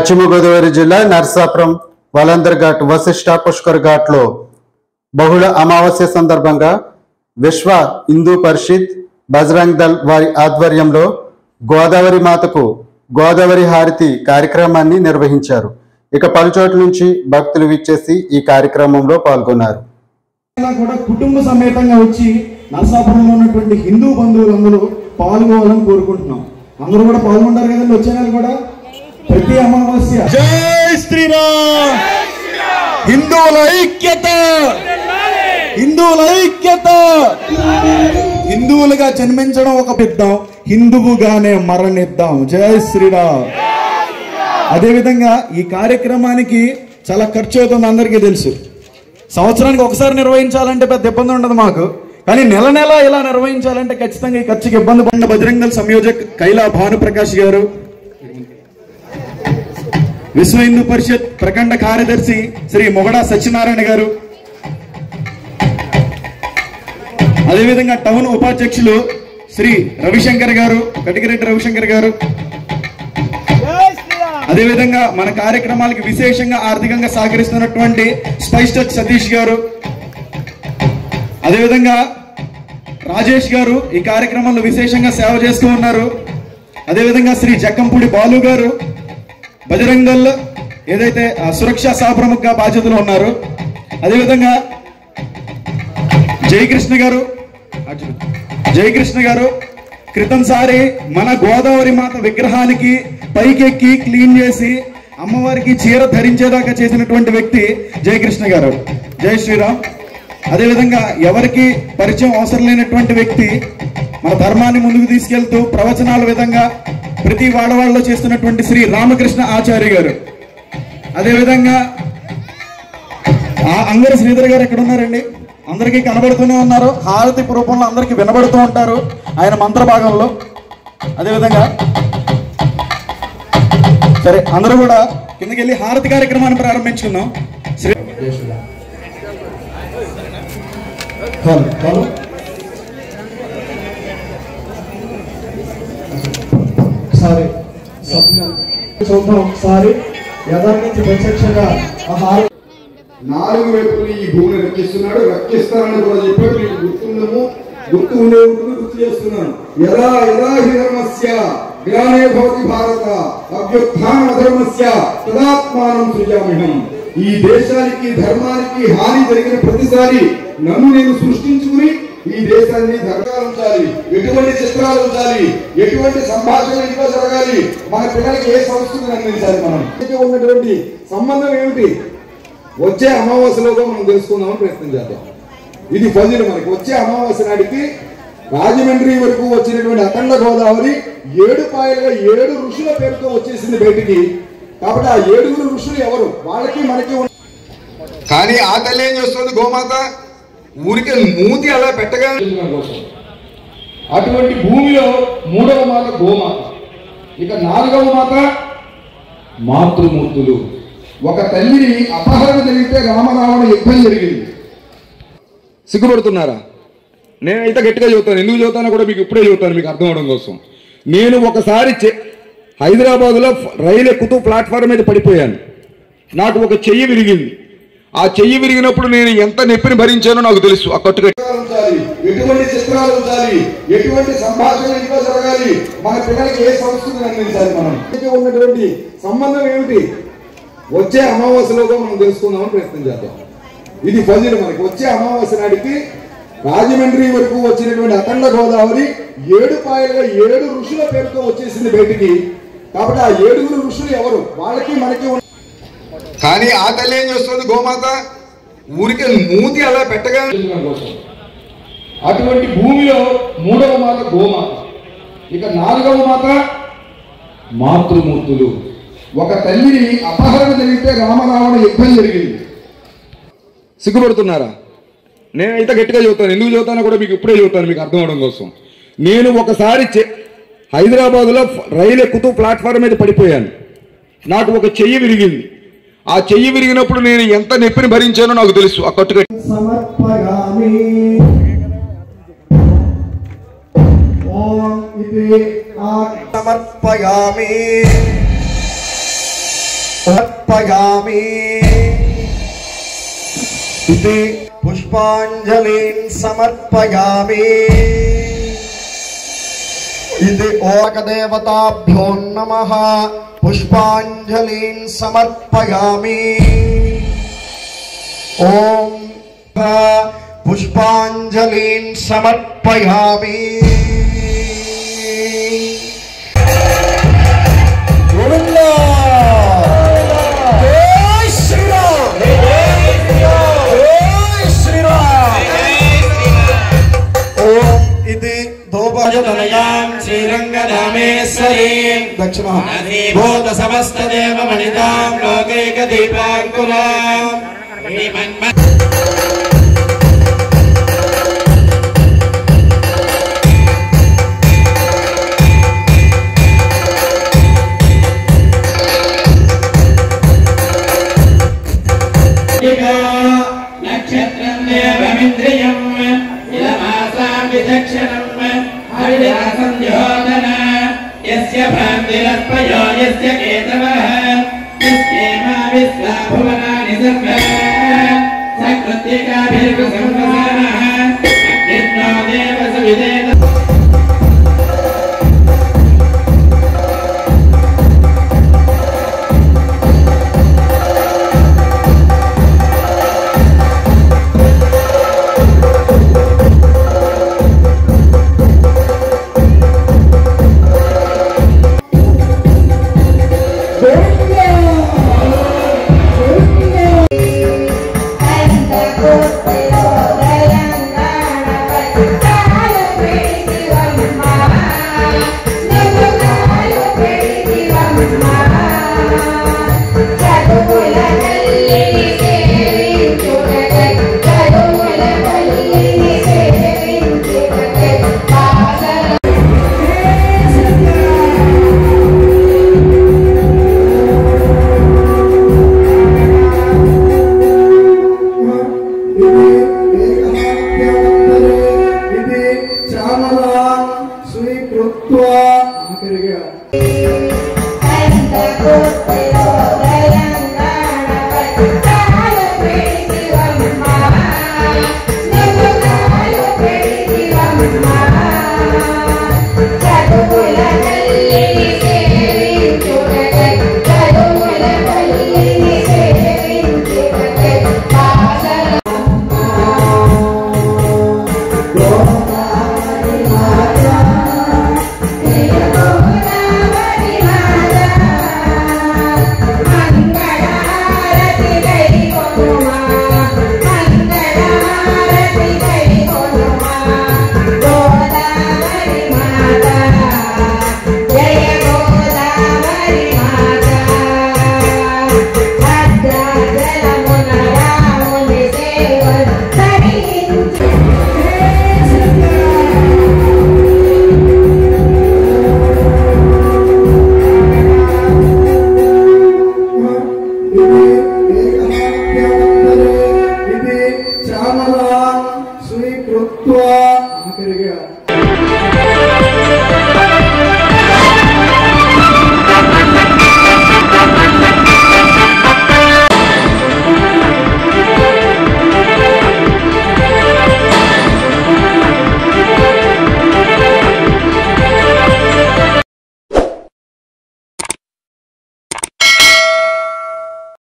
పశ్చిమ గోదావరి జిల్లా నర్సాపురం వలందర్ ఘాట్ వశిష్ఠ పుష్కర్ ఘాట్ లో బహుళ అమావాస్య సందర్భంగా విశ్వ హిందూ పరిషత్ బజరంగ్ దళ్ వారి ఆధ్వర్యంలో గోదావరి మాతకు గోదావరి హారతి కార్యక్రమాన్ని నిర్వహించారు. ఇక పలుచోట్ల నుంచి భక్తులు విచ్చేసి ఈ కార్యక్రమంలో పాల్గొన్నారు. కుటుంబ సమేతంగా వచ్చి నర్సాపురంలో ఉన్నటువంటి హిందూ బంధువులందరూ పాల్గొనాలని కోరుకుంటున్నాం. అందరూ కూడా పాల్గొంటారు కదండి. వచ్చే నెల కూడా ప్రతి అమావాస్య జై శ్రీరామ్, హిందువుల ఐక్యత, హిందువుల ఐక్యత. హిందువులుగా జన్మించడం ఒక పెద్దాం, హిందువుగానే మరణిద్దాం. జై శ్రీరామ్. అదేవిధంగా ఈ కార్యక్రమానికి చాలా ఖర్చు అవుతుంది, అందరికీ తెలుసు. సంవత్సరానికి ఒకసారి నిర్వహించాలంటే పెద్ద ఇబ్బంది ఉండదు మాకు, కానీ నెల నెల ఇలా నిర్వహించాలంటే ఖచ్చితంగా ఈ ఖర్చుకి ఇబ్బంది పడిన బజరంగ్ దళ్ సంయోజక్ కైలా భానుప్రకాష్ గారు, విశ్వ హిందూ పరిషత్ ప్రఖండ కార్యదర్శి శ్రీ మొగడా సత్యనారాయణ గారు, అదేవిధంగా టౌన్ ఉపాధ్యక్షులు శ్రీ రవిశంకర్ గారు, కటికిరెడ్డి రవిశంకర్ గారు, అదేవిధంగా మన కార్యక్రమాలకి విశేషంగా ఆర్థికంగా సహకరిస్తున్నటువంటి స్పైస్ టచ్ సతీష్ గారు, అదేవిధంగా రాజేష్ గారు ఈ కార్యక్రమంలో విశేషంగా సేవ చేస్తూ ఉన్నారు. అదేవిధంగా శ్రీ జక్కంపూడి బాలు గారు బజరంగ్ దళ్ ఏదైతే సురక్షా సహప్రముఖగా బాధ్యతలు ఉన్నారు. అదేవిధంగా జయకృష్ణ గారు క్రితంసారి మన గోదావరి మాత విగ్రహానికి పైకెక్కి క్లీన్ చేసి అమ్మవారికి చీర ధరించేదాకా చేసినటువంటి వ్యక్తి జయకృష్ణ గారు. జై శ్రీరామ్. అదేవిధంగా ఎవరికి పరిచయం అవసరం లేనటువంటి వ్యక్తి మన ధర్మాన్ని ముందుకు తీసుకెళ్తూ ప్రవచనాల విధంగా ప్రతి వాడవాడలో చేస్తున్నటువంటి శ్రీ రామకృష్ణ ఆచార్య గారు. అదేవిధంగా అంగర శ్రీధర్ గారు ఎక్కడ ఉన్నారండి? అందరికీ కనబడుతూనే ఉన్నారు, హారతి రూపంలో అందరికీ వినబడుతూ ఉంటారు ఆయన మంత్ర భాగంలో. అదేవిధంగా సరే అందరూ కూడా కిందకి వెళ్ళి హారతి కార్యక్రమాన్ని ప్రారంభించుకుందాం. శ్రీ ఒకసారి చూద్దాం. ఒకసారి యథార్థ ప్రత్యక్షంగా నాలుగు వైపులు ఈ భూమిని రక్షిస్తున్నాడు, రక్షిస్తానని కూడా చెప్పాడు. మీకు గుర్తు ఉండే ఉంటుంది, గుర్తు చేస్తున్నాను. యదా యదా హి ధర్మస్య గ్లానే భవతి భారత అభ్యుత్థాన అధర్మస్య తదాత్మానం సృజామ్యహం. ఈ దేశానికి ధర్మానికి హాని జరిగిన ప్రతిసారి నన్ను నేను సృష్టించుకుని ఈ దేశాన్ని ధర్మాలు ఉంచాలి, ఎటువంటి చిత్రాలు ఉంచాలి, ఎటువంటి సంభాషణ ఇంట్లో జరగాలి, మన పిల్లలకి ఏ సంస్కృతిని అందించాలి, మనం ఉన్నటువంటి సంబంధం ఏమిటి వచ్చే అమావాస్యలోగా మనం తెలుసుకుందామని ప్రయత్నం చేద్దాం. ఇది ఫజిల్ మనకి. వచ్చే అమావాస్య నాటికి రాజమండ్రి వరకు వచ్చినటువంటి అఖండ గోదావరి 7 పాయలుగా 7 ఋషుల పేరుతో వచ్చేసింది బయటికి. కాబట్టి ఆ 7 ఋషులు ఎవరు? వాళ్ళకి మనకి. కానీ ఆ తల్లి ఏం చేస్తుంది? గోమాత ఊరికే మూతి అలా పెట్టగా అటువంటి భూమిలో 3వ మాత గోమాత, ఇక 4వ మాత మాతృమూర్తులు. ఒక తల్లిని అపహరణ జరిగితే రామరావణ యుద్ధం జరిగింది. సిగ్గుపడుతున్నారా? నేనైతే గట్టిగా చెబుతాను. ఎందుకు చెబుతానో కూడా మీకు ఇప్పుడే చెబుతాను, మీకు అర్థం అవడం కోసం. నేను ఒకసారి హైదరాబాద్లో రైలు ఎక్కుతూ ప్లాట్ఫామ్ మీద పడిపోయాను. నాకు ఒక చెయ్యి విరిగింది. ఆ చెయ్యి విరిగినప్పుడు నేను ఎంత నొప్పిని భరించానో నాకు తెలుసు. ఆ కట్టు ఎటువంటి చిత్రాలు ఉంచాలి, ఎటువంటి సంభాషణ ఇంట్లో జరగాలి, మన పిల్లలకి ఏ సంస్కృతిని అందించాలి, మనం ఉన్నటువంటి సంబంధం ఏమిటి వచ్చే అమావాస్యలోగా మనం తెలుసుకుందామని ప్రయత్నం చేద్దాం. ఇది ఫజిల్ మనకి. వచ్చే అమావాస్య నాటికి రాజమండ్రి వరకు వచ్చినటువంటి అఖండ గోదావరి 7 పాయలుగా 7 ఋషుల పేరుతో వచ్చేసింది బయటికి. కాబట్టి ఆ 7 ఋషులు ఎవరు? వాళ్ళకి మనకి. కానీ ఆ తల్లి ఏం చేస్తుంది? గోమాత ఊరికే మూతి అలా పెట్టగా అటువంటి భూమిలో 3వ మాత గోమాత, ఇక 4వ మాత మాతృమూర్తులు. ఒక తల్లిని అపహరణ జరిగితే రామరావణ యుద్ధం జరిగింది. సిగ్గుపడుతున్నారా? నేనైతే గట్టిగా చెబుతాను. ఎందుకు చెబుతానో కూడా మీకు ఇప్పుడే చెబుతాను, మీకు అర్థం అవడం కోసం. నేను ఒకసారి హైదరాబాద్లో రైలు ఎక్కుతూ ప్లాట్ఫామ్ మీద పడిపోయాను. నాకు ఒక చెయ్యి విరిగింది. ఆ చెయ్యి విరిగినప్పుడు నేను ఎంత నొప్పిని భరించానో నాకు తెలుసు. ఆ కట్టు సమర్పయామి. अर्पयामि इति पुष्पाञ्जलिं समर्पयामि इति ओकदेवताभ्यो नमः पुष्पाञ्जलिं समर्पयामि ओम पुष्पाञ्जलिं समर्पयामि गोविंदा जय श्री राम जय श्री राम ओम इति दोभजतनयां श्रीरंगधामेश्वरीं दक्षिणः बोध समस्त देव मणितां लोकैक दीपाङ्कुरां नक्षत्रं देवमिन्द्रियं इदमासां विचक्षणं हरिदासंध्योदन यस्य भ्रान्तिरस्पयो यस्य केतवः यस्येमा विश्वा भुवनानि सर्वः सकृत्तिकाभिर्गुसंवसानः अग्निर्नो देवसुविदेव स्वीकृत्वा